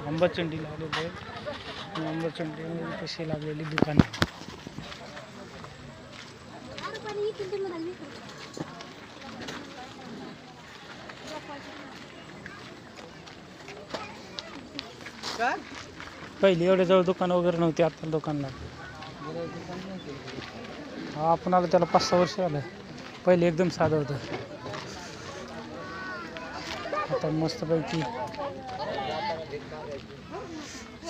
आंबाचंडीला आलेलो आहे. आंबाचंडीमध्ये कशी लागलेली दुकानं. पहिली एवढे जवळ दुकान वगैरे नव्हती, आता दुकान लागली. हा आपण आलो त्याला 5-6 वर्ष आलं. पहिले एकदम साधं होतं, आता मस्तपैकी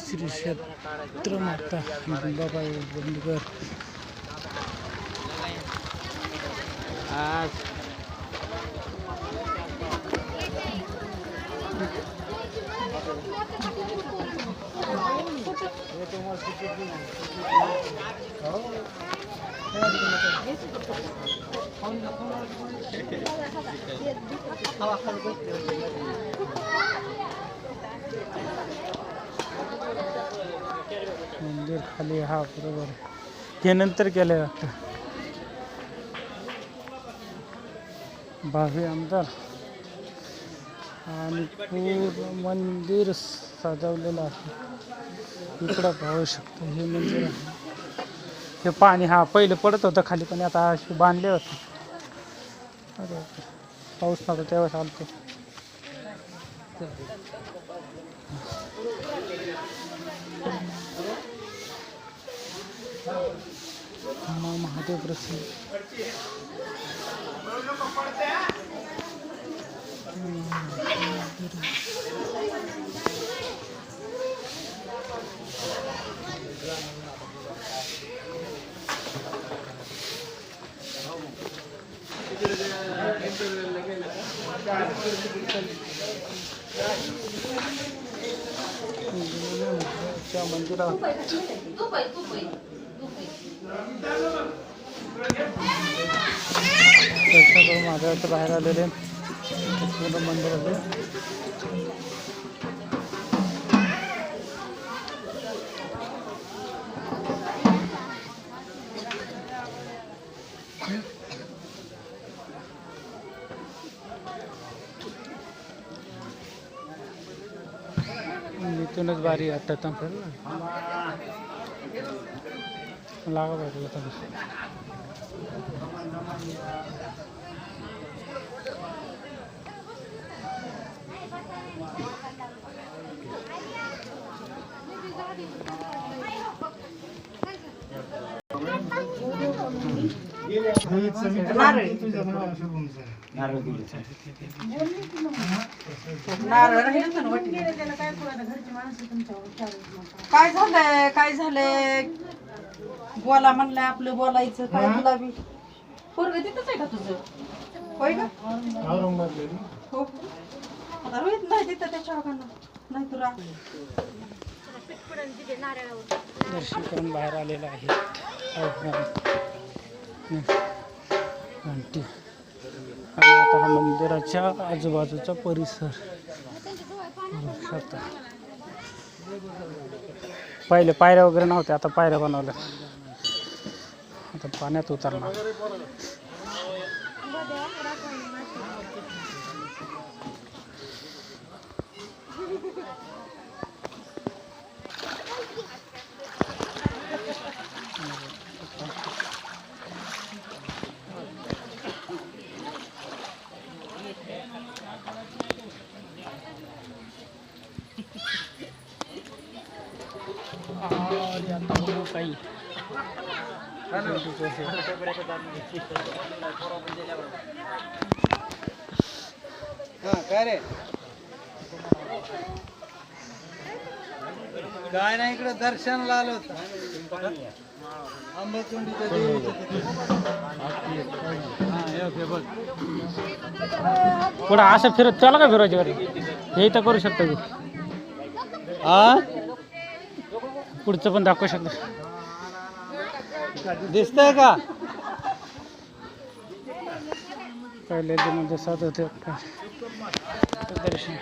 श्री क्षेत्र माता गंगाबाई बंडगर मंदिर खाली. हा बरोबर, हे नंतर केलं वाटतं. भावी आमदार आणि पूर्ण मंदिर सजवलेलं आहे. इकडं पाहू शकतो हे मंदिर आहे. हे पाणी हा पहिले पडत होतं खाली, पण आता असे बांधले होते. अरे पाऊस नव्हता तेव्हाच आलतो. महादेव प्रसन्न. मंदिरात महादेवाच्या बाहेर आलेले मंदिराचे. इथूनच बारी वाटत लागा पाहिजे आता. काय झालंय, काय झालंय, बोला म्हणलंय आपलं बोलायचं. काय तुला बी पोरगं तिथंच आहे का तुझं? होय का? हो, आता रोहित नाही तिथं त्याच्या नाही तुला. दर्शन करून बाहेर आलेलं आहे. आणि आता हा मंदिराच्या आजूबाजूचा परिसर. पहिले पायऱ्या वगैरे नव्हत्या, आता पायऱ्या बनवल्या. आता पाण्यात उतरणार. काही काय नाही, इकडे दर्शनला आलो होतो. आंबाचंडीच्या देवीचं पुढं असं फिरत त्याला काय फिरवायचे घरी हे तर करू शकतो की. पुढचं पण दाखवू शकतो. दिसतंय का? पहिले म्हणजे साध होते दर्शन.